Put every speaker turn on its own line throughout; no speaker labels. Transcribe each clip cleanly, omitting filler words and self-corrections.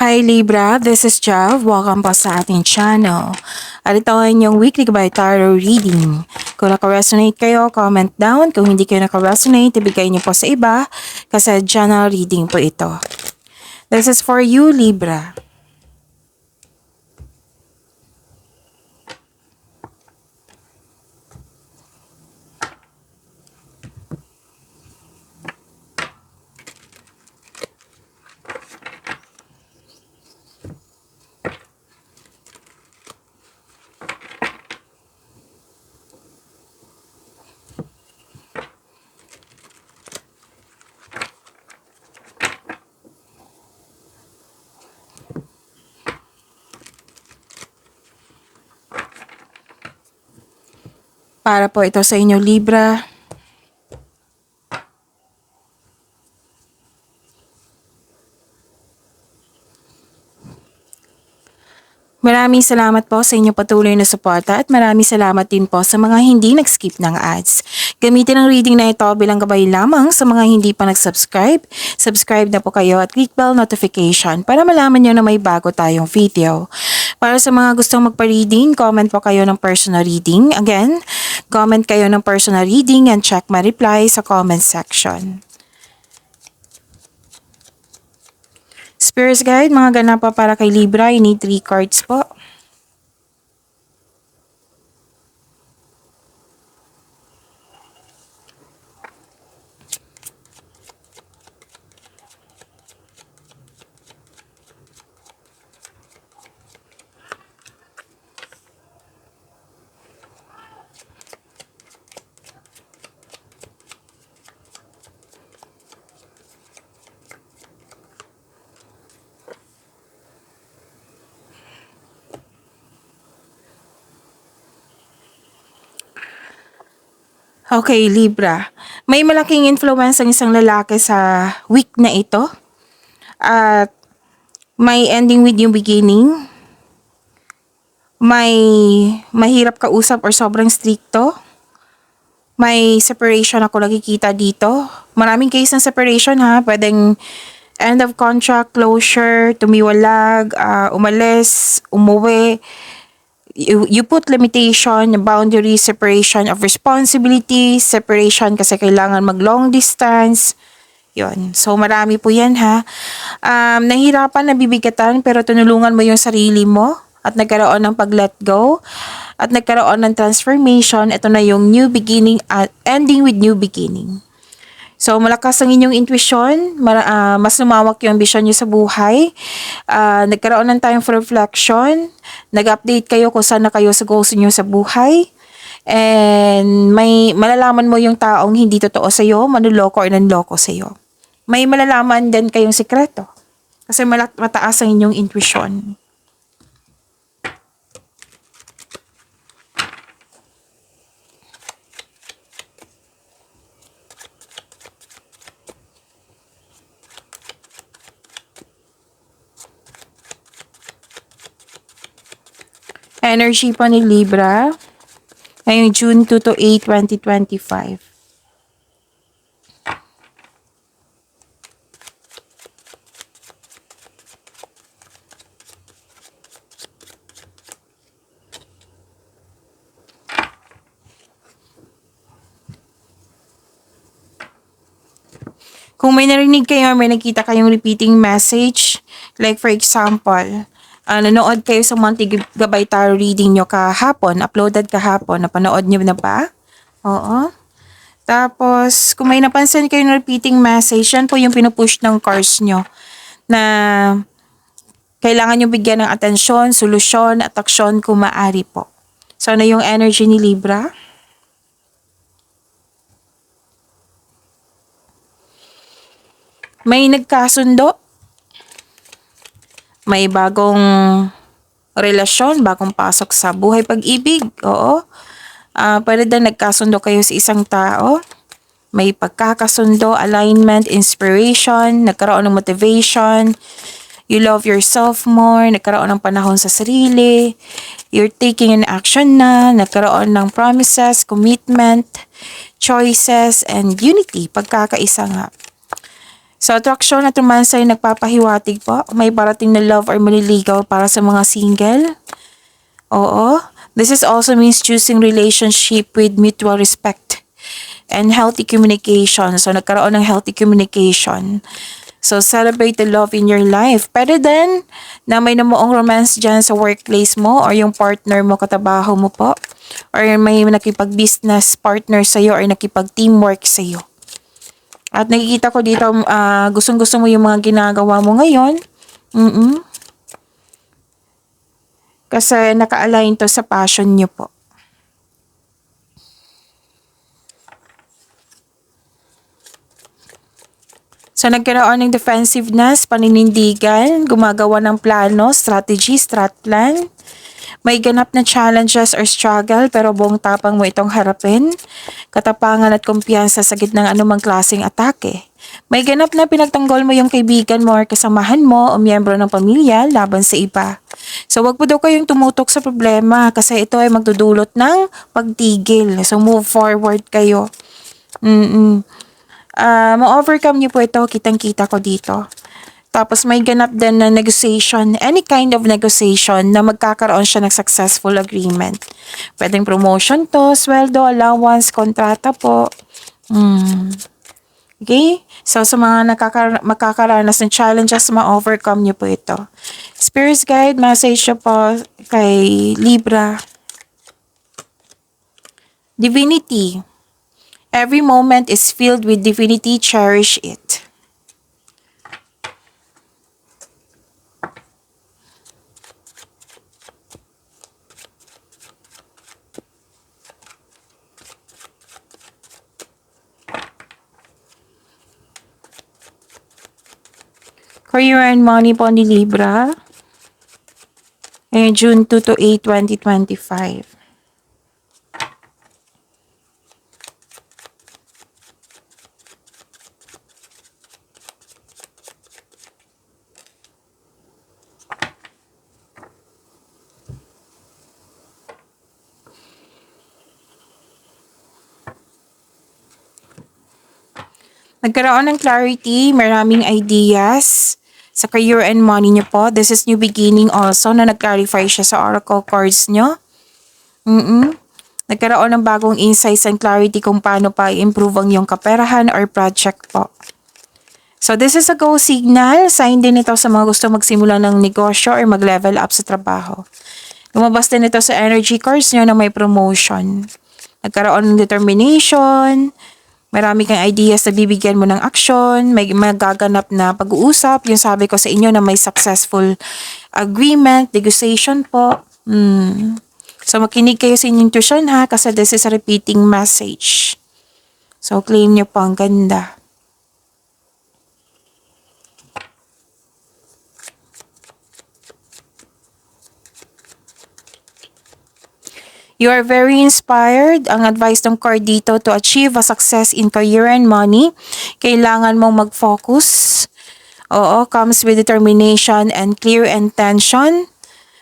Hi Libra, this is Jav. Welcome po sa ating channel. At ito ay inyong weekly by tarot reading. Kung naka-resonate kayo, comment down. Kung hindi kayo naka-resonate, ibigay niyo po sa iba kasi general reading po ito. This is for you, Libra. Para po ito sa inyo, Libra. Maraming salamat po sa inyong patuloy na suporta at maraming salamat din po sa mga hindi nag-skip ng ads. Gamitin ang reading na ito bilang gabay lamang sa mga hindi pa nag-subscribe. Subscribe na po kayo at click bell notification para malaman nyo na may bago tayong video. Para sa mga gustong magpa-reading, comment po kayo ng personal reading. Again, comment kayo ng personal reading and check my reply sa comment section. Spirits Guide, mga ganap pa para kay Libra, you need 3 cards po. Okay, Libra. May malaking influence ang isang lalaki sa week na ito. At may ending with new beginning. May mahirap kausap or sobrang stricto. May separation ako nakikita dito. Maraming case ng separation ha. Pwedeng end of contract, closure, tumiwalag, umalis, umuwi. You put limitation, boundary, separation of responsibility, separation kasi kailangan mag long distance. Yun. So, marami po yan ha. Nahirapan, nabibigatan, pero tunulungan mo yung sarili mo at nagkaroon ng pag-let go at nagkaroon ng transformation. Ito na yung new beginning at ending with new beginning. So, malakas ang inyong intuition, mas lumawak yung ambisyon nyo sa buhay, nagkaroon ng time for reflection, nag-update kayo kung saan na kayo sa goals nyo sa buhay, and may malalaman mo yung taong hindi totoo sa'yo, manuloko or nanloko sa'yo. May malalaman din kayong sikreto, kasi mataas ang inyong intuition. Energy po ni Libra ngayong June 2 to 8, 2025. Kung may narinig kayo, may nakita kayong repeating message, like for example, nanood kayo sa Monty Gabay Tarot reading nyo kahapon, uploaded kahapon, napanood nyo na ba? Oo. Tapos, kung may napansin kayo ng repeating message, yan po yung pinupush ng cards nyo na kailangan nyo bigyan ng atensyon, solusyon at aksyon kung maaari po. So, ano yung energy ni Libra? May nagkasundo. May bagong relasyon, bagong pasok sa buhay pag-ibig. Oo. Pwede din nagkasundo kayo sa isang tao. May pagkakasundo, alignment, inspiration, nagkaroon ng motivation. You love yourself more, nagkaroon ng panahon sa sarili. You're taking an action na, nagkaroon ng promises, commitment, choices, and unity, pagkakaisa nga. So, attraction at romance ay nagpapahiwatig po. May parating na love or maliligaw para sa mga single. Oo. This is also means choosing relationship with mutual respect and healthy communication. So, nagkaroon ng healthy communication. So, celebrate the love in your life. Pwede din na may namuong romance dyan sa workplace mo or yung partner mo, katabaho mo po. Or may nakipag-business partner sa'yo or nakipag-teamwork sa'yo. At nakikita ko dito, gustong-gusto mo yung mga ginagawa mo ngayon. Kasi naka-align to sa passion nyo po. So, nagkaroon ng defensiveness, paninindigan, gumagawa ng plano, strategy, strat plan. May ganap na challenges or struggle pero buong tapang mo itong harapin. Katapangan at kumpiyansa sa gitna ng anumang klaseng atake. May ganap na pinagtanggol mo yung kaibigan mo or kasamahan mo o miyembro ng pamilya laban sa iba. So, wag po daw kayong tumutok sa problema kasi ito ay magdudulot ng pagtigil. So, move forward kayo. Ma-overcome niyo po ito, kitang-kita ko dito. Tapos may ganap din na negotiation, any kind of negotiation na magkakaroon siya ng successful agreement. Pwedeng promotion to, sweldo, allowance, kontrata po. Okay? So sa mga makakaranas ng challenges, ma-overcome niyo po ito. Spirit guide, message siya po kay Libra. Divinity. Every moment is filled with divinity, cherish it. Career and money po ni Libra. June 2 to 8, 2025. Nagkaroon ng clarity, maraming ideas sa career and money niyo po. This is new beginning also na nag-clarify siya sa oracle cards niyo. Nagkaroon ng bagong insights and clarity kung paano pa i-improve ang iyong kaperahan or project po. So this is a go signal. Sign din ito sa mga gusto magsimula ng negosyo or mag-level up sa trabaho. Lumabas din ito sa energy cards niyo na may promotion. Nagkaroon ng determination. Marami kang ideas na bibigyan mo ng action, may magaganap na pag-uusap, yung sabi ko sa inyo na may successful agreement, negotiation po. So makinig kayo sa inyong intuition ha, kasi this is a repeating message. So claim nyo po, ang ganda. You are very inspired. Ang advice ng card dito to achieve a success in career and money, kailangan mong mag-focus. Oo, comes with determination and clear intention.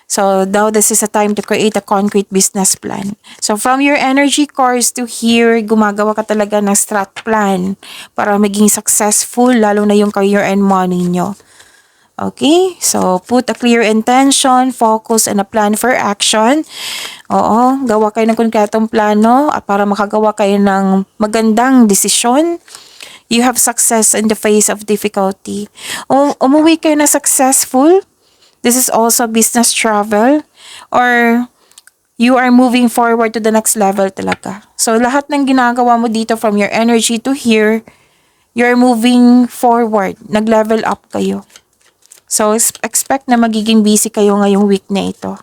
So now this is a time to create a concrete business plan. So from your energy cards to here, gumagawa ka talaga ng strat plan para maging successful, lalo na yung career and money nyo. Okay? So, put a clear intention, focus, and a plan for action. Oo, gawa kayo ng konkretong plano at para makagawa kayo ng magandang desisyon. You have success in the face of difficulty. Umuwi kayo na successful. This is also business travel. Or you are moving forward to the next level talaga. So, lahat ng ginagawa mo dito from your energy to here, you're moving forward. Nag-level up kayo. So, expect na magiging busy kayo ngayong week na ito.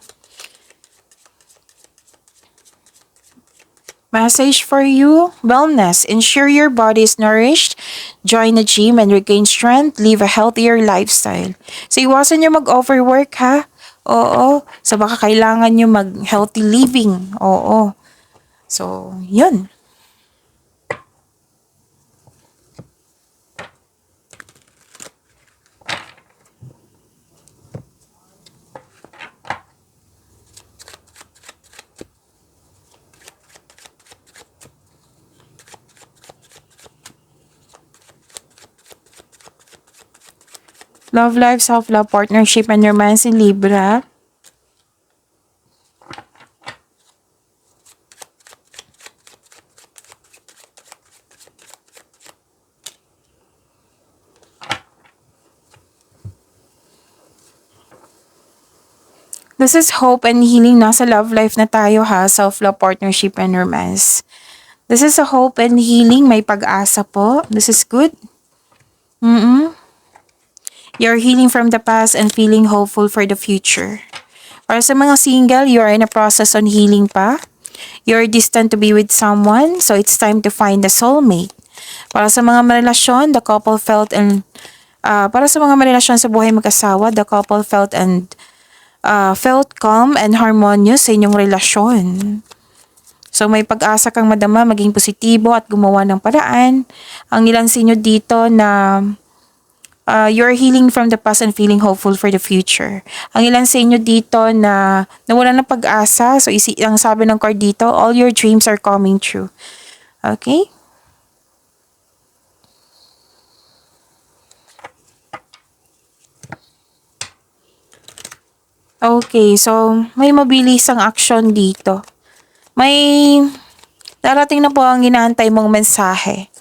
Message for you, wellness. Ensure your body is nourished. Join the gym and regain strength. Live a healthier lifestyle. So, iwasan nyo mag-overwork ha. Oo. So, baka kailangan nyo mag-healthy living. Oo. So, yun. Love life, self-love, partnership, and romance in Libra. This is hope and healing. Nasa love life na tayo ha. Self-love, partnership, and romance. This is a hope and healing. May pag-asa po. This is good. You're healing from the past and feeling hopeful for the future. Para sa mga single, you are in a process on healing pa. You're distant to be with someone, so it's time to find a soulmate. Para sa mga marelasyon, the couple felt and para sa mga marelasyon sa buhay mag-asawa, the couple felt calm and harmonious sa inyong relasyon. So may pag-asa kang madama, maging positibo at gumawa ng paraan. Ang ilan sa inyo dito na you're healing from the past and feeling hopeful for the future. Ang ilan sa inyo dito na nawala ng pag-asa, so ang sabi ng card dito, all your dreams are coming true. Okay? Okay, so may mabilis ang action dito. May darating na po ang inaantay mong mensahe.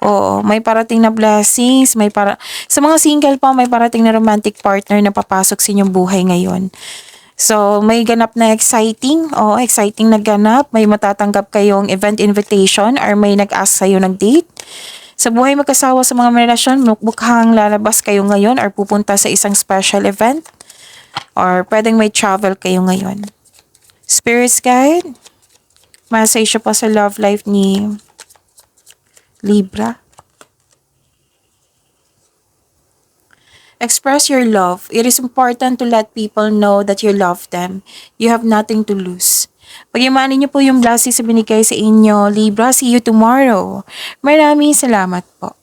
Oo, may parating na blessings, sa mga single pa, may parating na romantic partner na papasok sa inyong buhay ngayon. So, may ganap na exciting, exciting na ganap, may matatanggap kayong event invitation or may nag-ask sa'yo ng date. Sa buhay mag-asawa sa mga relasyon, mukhang lalabas kayo ngayon or pupunta sa isang special event or pwedeng may travel kayo ngayon. Spirits guide, message pa sa love life ni Libra. Express your love. It is important to let people know that you love them. You have nothing to lose. Pag-imanin niyo po yung blessings na binigay sa inyo, Libra. See you tomorrow. Maraming salamat po.